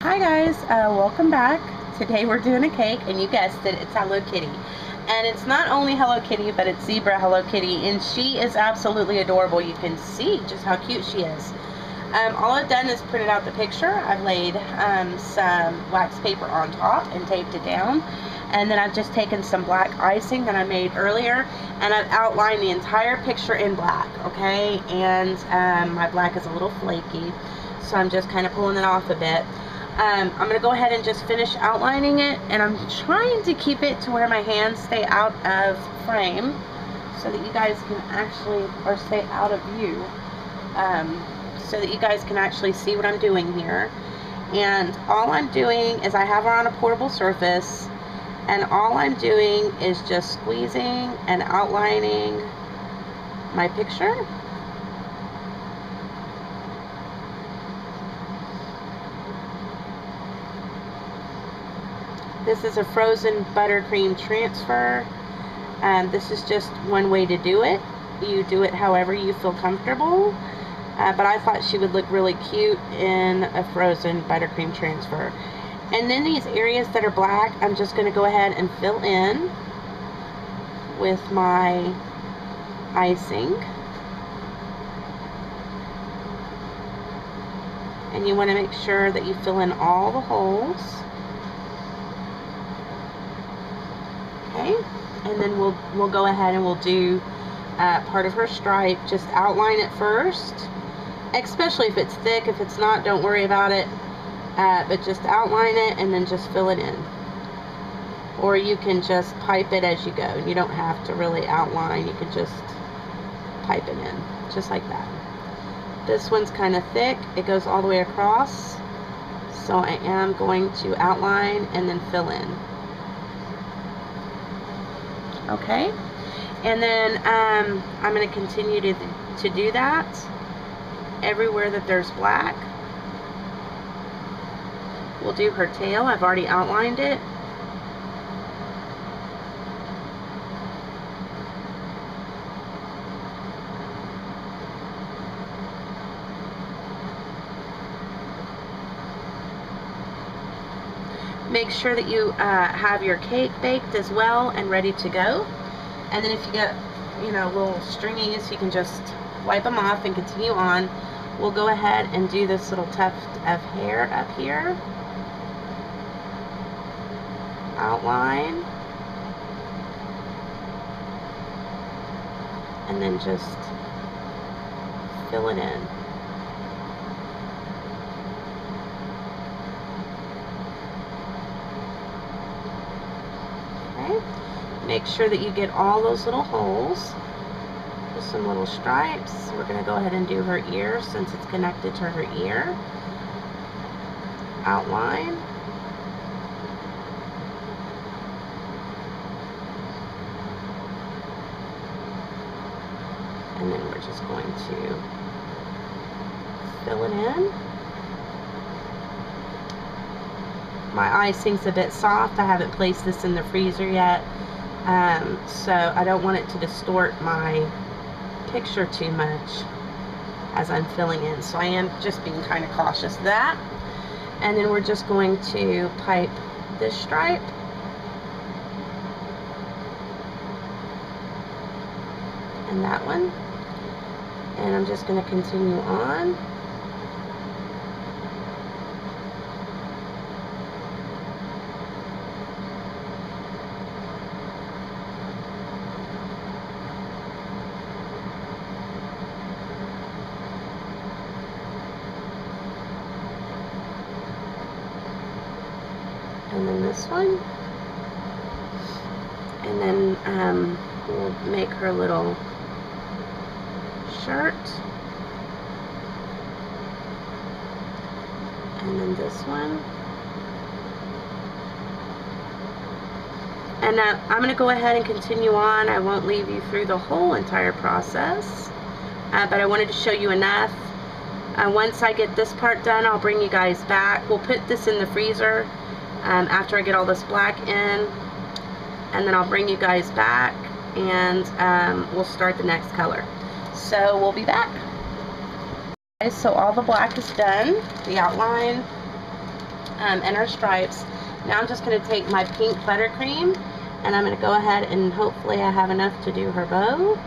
Hi guys, welcome back. Today we're doing a cake, and you guessed it, it's Hello Kitty. And it's not only Hello Kitty, but it's Zebra Hello Kitty, and she is absolutely adorable. You can see just how cute she is. All I've done is printed out the picture. I've laid some wax paper on top and taped it down. And then I've just taken some black icing that I made earlier, and I've outlined the entire picture in black, okay? And my black is a little flaky, so I'm just kind of pulling it off a bit. I'm going to go ahead and just finish outlining it, and I'm trying to keep it to where my hands stay out of frame so that you guys can actually, or stay out of view, so that you guys can actually see what I'm doing here. And all I'm doing is I have her on a portable surface, and all I'm doing is just squeezing and outlining my picture. This is a frozen buttercream transfer. This is just one way to do it. You do it however you feel comfortable. But I thought she would look really cute in a frozen buttercream transfer. And then these areas that are black, I'm just going to go ahead and fill in with my icing. And you want to make sure that you fill in all the holes. Okay, and then we'll go ahead and we'll do part of her stripe. Just outline it first, especially if it's thick. If it's not, don't worry about it, but just outline it and then just fill it in. Or you can just pipe it as you go. You don't have to really outline, you can just pipe it in, just like that. This one's kind of thick, it goes all the way across, so I am going to outline and then fill in. Okay, and then I'm going to continue to do that everywhere that there's black. We'll do her tail. I've already outlined it. Make sure that you have your cake baked as well and ready to go. And then if you get, little stringies, you can just wipe them off and continue on. We'll go ahead and do this little tuft of hair up here. Outline. And then just fill it in. Make sure that you get all those little holes. Just some little stripes. We're going to go ahead and do her ear since it's connected to her ear. Outline. And then we're just going to fill it in. My icing's a bit soft. I haven't placed this in the freezer yet. So I don't want it to distort my picture too much as I'm filling in. So I am just being kind of cautious of that. And then we're just going to pipe this stripe. And that one. And I'm just going to continue on. And then this one, and then we'll make her little shirt, and then this one, and I'm going to go ahead and continue on. I won't leave you through the whole entire process, but I wanted to show you enough. Once I get this part done, I'll bring you guys back. We'll put this in the freezer after I get all this black in, and then I'll bring you guys back and we'll start the next color. So we'll be back. Okay, so all the black is done, the outline, and her stripes. Now I'm just going to take my pink buttercream, and I'm going to go ahead and hopefully I have enough to do her bow.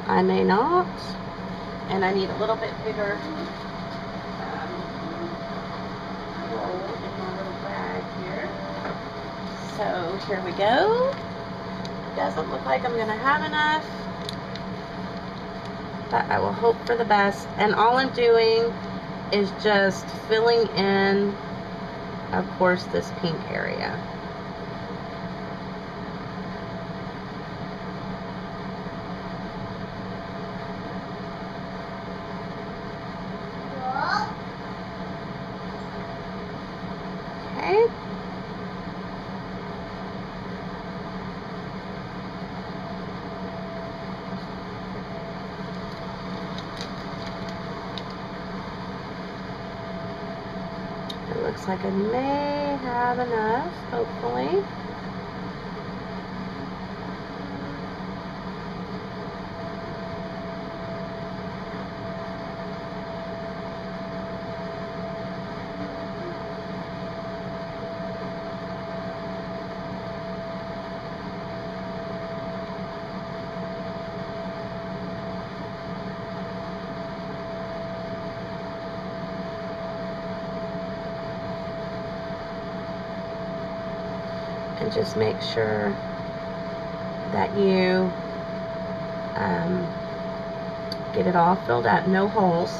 I may not, and I need a little bit bigger roll in my little bag here. So here we go. Doesn't look like I'm going to have enough, but I will hope for the best. And all I'm doing is just filling in, of course, this pink area. Okay. It looks like I may have enough, hopefully. And just make sure that you get it all filled up, no holes.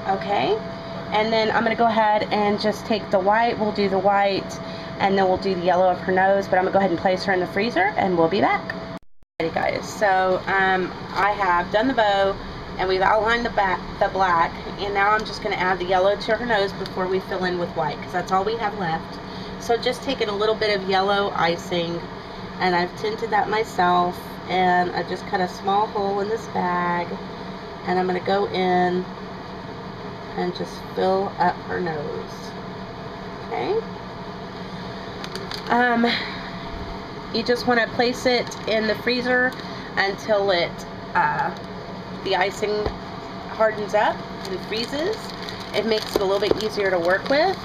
Okay, and then I'm going to go ahead and just take the white. We'll do the white, and then we'll do the yellow of her nose, but I'm going to go ahead and place her in the freezer, and we'll be back. Alrighty guys, so I have done the bow, and we've outlined the black, and now I'm just going to add the yellow to her nose before we fill in with white, because that's all we have left. So just taking a little bit of yellow icing, and I've tinted that myself, and I just cut a small hole in this bag, and I'm going to go in and just fill up her nose. Okay. You just want to place it in the freezer until it the icing hardens up and freezes. It makes it a little bit easier to work with.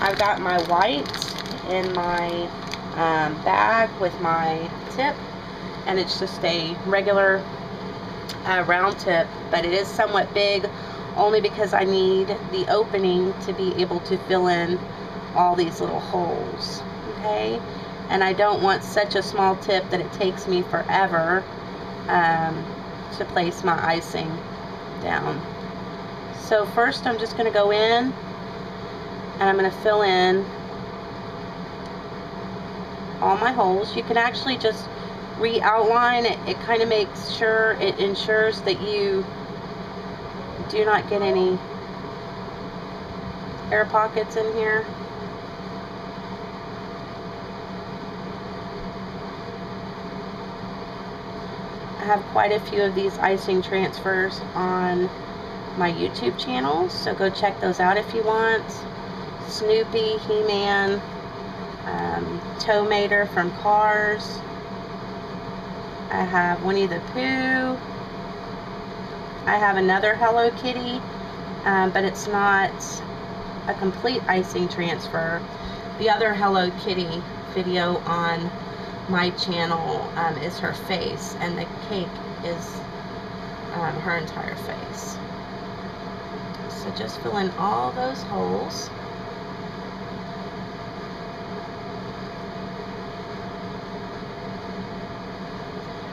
I've got my white in my bag with my tip, and it's just a regular round tip, but it is somewhat big only because I need the opening to be able to fill in all these little holes. Okay, and I don't want such a small tip that it takes me forever to place my icing down. So first I'm just going to go in and I'm going to fill in all my holes. You can actually just re-outline it. It kind of makes sure, it ensures that you do not get any air pockets in here. I have quite a few of these icing transfers on my YouTube channel, so go check those out if you want. Snoopy, He-Man, Tow Mater from Cars. I have Winnie the Pooh. I have another Hello Kitty, but it's not a complete icing transfer. The other Hello Kitty video on my channel is her face, and the cake is her entire face. So just fill in all those holes.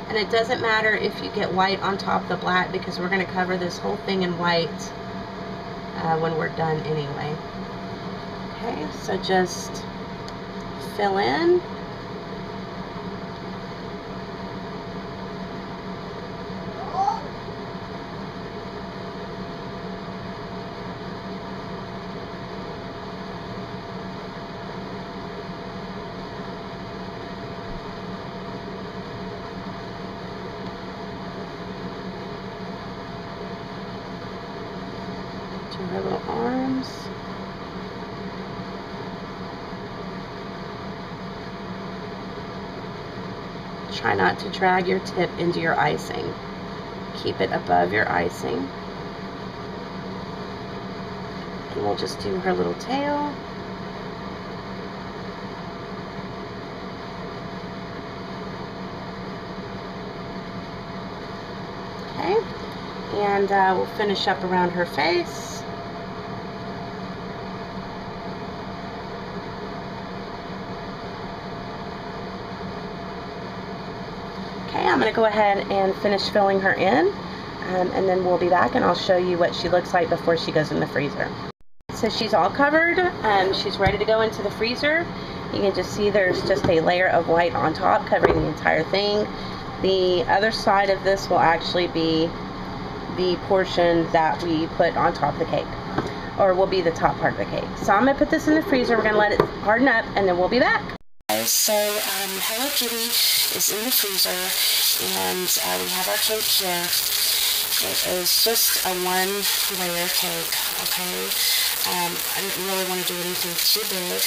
And it doesn't matter if you get white on top of the black, because we're going to cover this whole thing in white when we're done anyway. Okay, so just fill in. Her little arms. Try not to drag your tip into your icing. Keep it above your icing. And we'll just do her little tail. and we'll finish up around her face. Okay, I'm going to go ahead and finish filling her in, and then we'll be back and I'll show you what she looks like before she goes in the freezer. So she's all covered, she's ready to go into the freezer. You can just see there's just a layer of white on top covering the entire thing. The other side of this will actually be the portion that we put on top of the cake, or will be the top part of the cake. So I'm going to put this in the freezer. We're going to let it harden up and then we'll be back. So Hello Kitty is in the freezer, and we have our cake here. It is just a one-layer cake, okay? I didn't really want to do anything too big.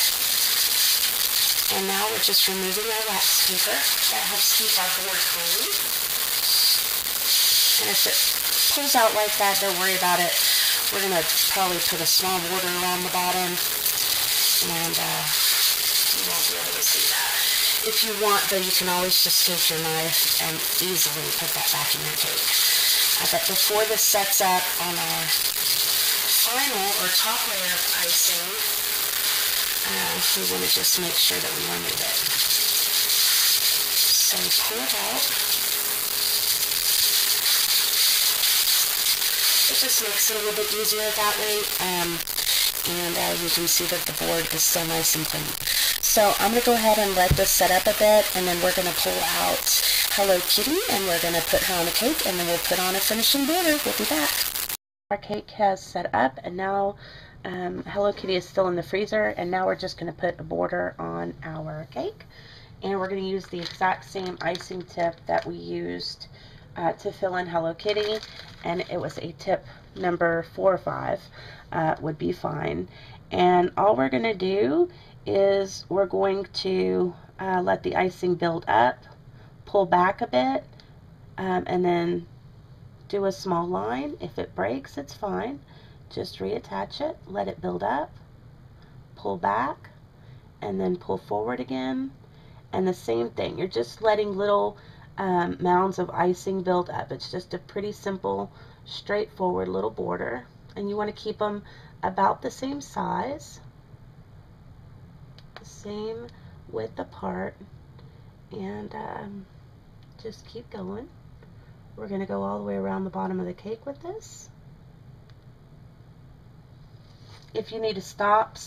And now we're just removing our wax paper. That helps keep our board clean. And if it pulls out like that, don't worry about it. We're going to probably put a small border around the bottom, and you won't be able to see that. If you want, though, you can always just take your knife and easily put that back in your cake. But before this sets up on our final or top layer of icing, we want to just make sure that we remove it. So pull it out. It just makes it a little bit easier that way, and you can see that the board is still nice and clean. So I'm going to go ahead and let this set up a bit, and then we're going to pull out Hello Kitty, and we're going to put her on the cake, and then we'll put on a finishing border. We'll be back. Our cake has set up, and now Hello Kitty is still in the freezer, and now we're just going to put a border on our cake, and we're going to use the exact same icing tip that we used to fill in Hello Kitty, and it was a tip number 4 or 5 would be fine. And all we're going to do is we're going to let the icing build up, pull back a bit, and then do a small line. If it breaks, it's fine. Just reattach it, let it build up, pull back, and then pull forward again. And the same thing, you're just letting little mounds of icing build up. It's just a pretty simple, straightforward little border. And you want to keep them about the same size, the same width apart, and just keep going. We're going to go all the way around the bottom of the cake with this. If you need to stop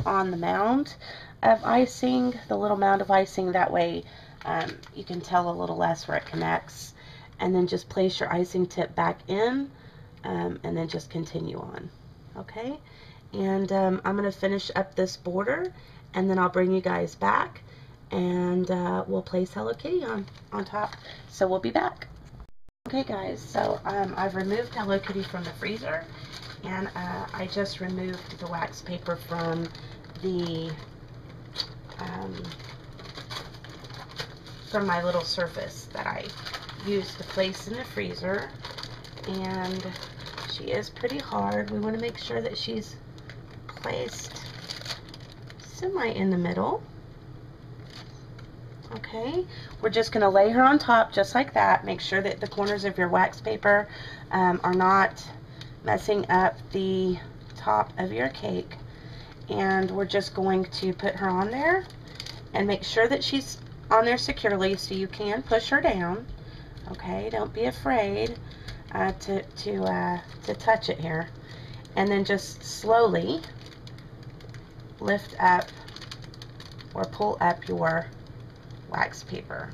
on the mound of icing, the little mound of icing. That way you can tell a little less where it connects. And then just place your icing tip back in, and then just continue on. Okay? And I'm going to finish up this border, and then I'll bring you guys back, and we'll place Hello Kitty on top. So we'll be back. Okay guys, so I've removed Hello Kitty from the freezer, and I just removed the wax paper from the from my little surface that I used to place in the freezer. And she is pretty hard. We want to make sure that she's placed semi in the middle. Okay, we're just going to lay her on top just like that. Make sure that the corners of your wax paper are not messing up the top of your cake. And we're just going to put her on there and make sure that she's on there securely, so you can push her down. Okay, don't be afraid to touch it here. And then just slowly lift up or pull up your wax paper.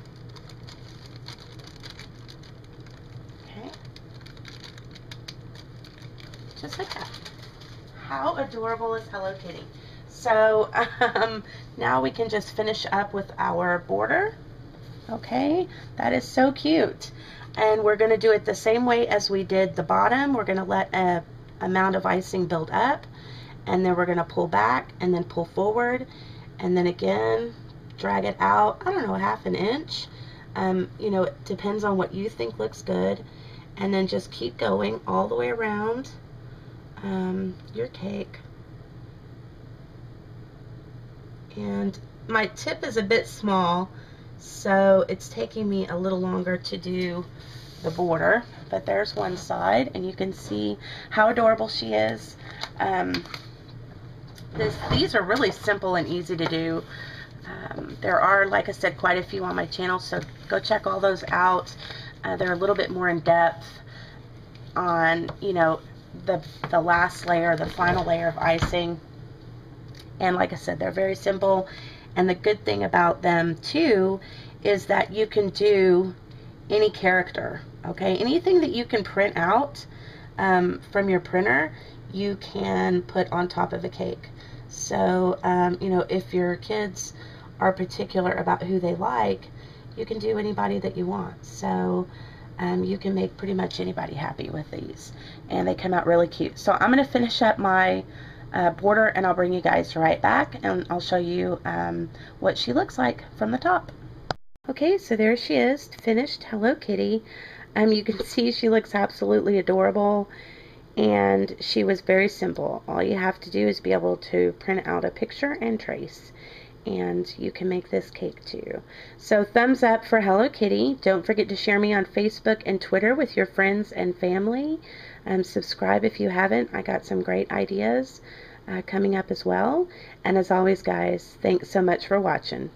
Okay, just like that. How adorable is Hello Kitty? So now we can just finish up with our border. Okay, that is so cute. And we're going to do it the same way as we did the bottom. We're going to let a amount of icing build up, and then we're going to pull back and then pull forward, and then again drag it out, I don't know, ½ an inch. You know, it depends on what you think looks good. And then just keep going all the way around your cake. And my tip is a bit small, so it's taking me a little longer to do the border, but there's one side, and you can see how adorable she is. These are really simple and easy to do. There are, like I said, quite a few on my channel, so go check all those out. They're a little bit more in depth on, you know, the last layer, the final layer of icing. And like I said, they're very simple. And the good thing about them too is that you can do any character, okay? Anything that you can print out from your printer, you can put on top of a cake. So, you know, if your kids are particular about who they like, you can do anybody that you want. So you can make pretty much anybody happy with these, and they come out really cute. So I'm going to finish up my border, and I'll bring you guys right back, and I'll show you what she looks like from the top. Okay, so there she is, finished Hello Kitty. You can see she looks absolutely adorable, and she was very simple. All you have to do is be able to print out a picture and trace, and you can make this cake too. So thumbs up for Hello Kitty. Don't forget to share me on Facebook and Twitter with your friends and family. Subscribe if you haven't. I got some great ideas coming up as well. And as always, guys, thanks so much for watching.